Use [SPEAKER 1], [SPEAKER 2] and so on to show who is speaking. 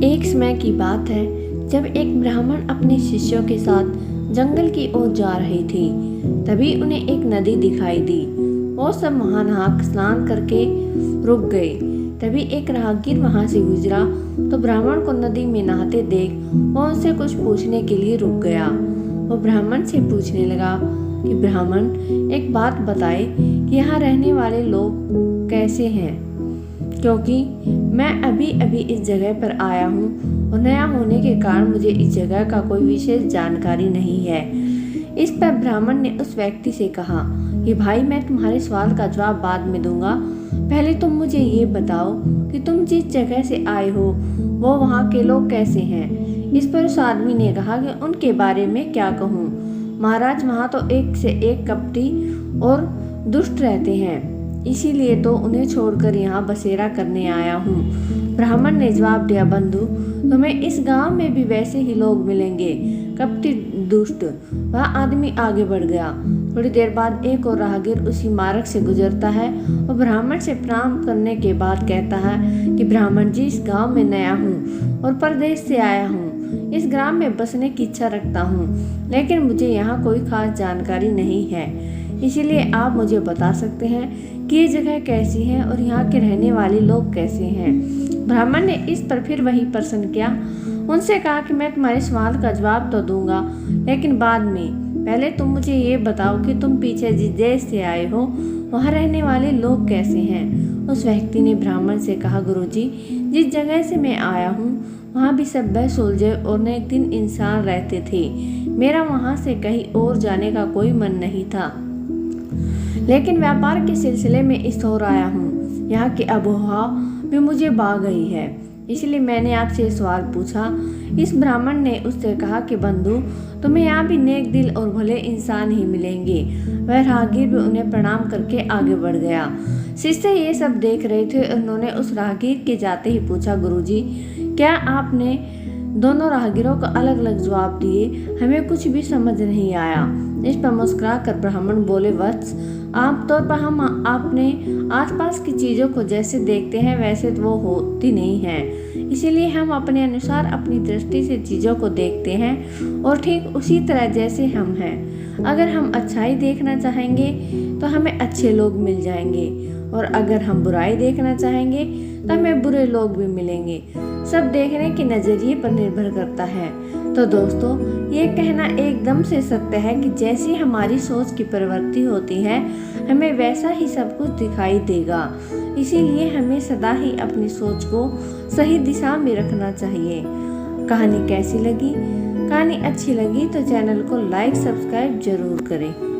[SPEAKER 1] एक समय की बात है जब एक ब्राह्मण अपने शिष्यों के साथ जंगल की ओर जा रहे थे। तभी उन्हें एक नदी दिखाई दी। वो सब वहां नहा स्नान करके रुक गए। तभी एक राहगीर वहां से गुजरा तो ब्राह्मण को नदी में नहाते देख वो उनसे कुछ पूछने के लिए रुक गया। वो ब्राह्मण से पूछने लगा कि ब्राह्मण, एक बात बताए कि यहाँ रहने वाले लोग कैसे हैं, क्योंकि मैं अभी अभी इस जगह पर आया हूँ और नया होने के कारण मुझे इस जगह का कोई विशेष जानकारी नहीं है। इस पर ब्राह्मण ने उस व्यक्ति से कहा कि भाई, मैं तुम्हारे सवाल का जवाब बाद में दूंगा, पहले तुम मुझे ये बताओ कि तुम जिस जगह से आए हो वो वहाँ के लोग कैसे हैं। इस पर उस आदमी ने कहा कि उनके बारे में क्या कहूँ महाराज, वहाँ तो एक से एक कपटी और दुष्ट रहते हैं, इसीलिए तो उन्हें छोड़कर यहाँ बसेरा करने आया हूँ। ब्राह्मण ने जवाब दिया, बंधु, तुम्हें इस गांव में भी वैसे ही लोग मिलेंगे, कपटी दुष्ट। वह आदमी आगे बढ़ गया। थोड़ी देर बाद एक और राहगीर उसी मार्ग से गुजरता है और ब्राह्मण से प्रणाम करने के बाद कहता है कि ब्राह्मण जी, इस गांव में नया हूँ और परदेश से आया हूँ। इस ग्राम में बसने की इच्छा रखता हूँ, लेकिन मुझे यहाँ कोई खास जानकारी नहीं है, इसीलिए आप मुझे बता सकते हैं कि ये जगह कैसी है और यहाँ के रहने वाले लोग कैसे हैं। ब्राह्मण ने इस पर फिर वही प्रश्न किया। उनसे कहा कि मैं तुम्हारे सवाल का जवाब तो दूंगा, लेकिन बाद में। पहले तुम मुझे ये बताओ कि तुम पीछे जिस देश से आए हो वहाँ रहने वाले लोग कैसे हैं। उस व्यक्ति ने ब्राह्मण से कहा, गुरुजी, जिस जगह से मैं आया हूँ वहाँ भी सभ्य सुलझे और नेक दिन इंसान रहते थे। मेरा वहाँ से कहीं और जाने का कोई मन नहीं था, लेकिन व्यापार के सिलसिले में इस ओर आया हूँ। यहाँ की आबोहवा भी मुझे भा गई है, इसलिए मैंने आपसे सवाल पूछा। इस ब्राह्मण ने उससे कहा कि बंधु, तुम्हें यहाँ भी नेक दिल और भले इंसान ही मिलेंगे। वह राहगीर भी उन्हें प्रणाम करके आगे बढ़ गया। शिष्य ये सब देख रहे थे। उन्होंने उस राहगीर के जाते ही पूछा, गुरुजी, क्या आपने दोनों राहगीरों को अलग अलग जवाब दिए? हमें कुछ भी समझ नहीं आया। इस पर मुस्कुरा कर ब्राह्मण बोले, वत्स, आमतौर पर हम अपने आसपास की चीज़ों को जैसे देखते हैं वैसे तो वो होती नहीं है, इसीलिए हम अपने अनुसार अपनी दृष्टि से चीज़ों को देखते हैं और ठीक उसी तरह जैसे हम हैं। अगर हम अच्छाई देखना चाहेंगे तो हमें अच्छे लोग मिल जाएंगे, और अगर हम बुराई देखना चाहेंगे तो हमें बुरे लोग भी मिलेंगे। सब देखने के नज़रिए पर निर्भर करता है। तो दोस्तों, ये कहना एकदम से सत्य है कि जैसी हमारी सोच की प्रवृत्ति होती है हमें वैसा ही सब कुछ दिखाई देगा। इसीलिए हमें सदा ही अपनी सोच को सही दिशा में रखना चाहिए। कहानी कैसी लगी? कहानी अच्छी लगी तो चैनल को लाइक सब्सक्राइब जरूर करें।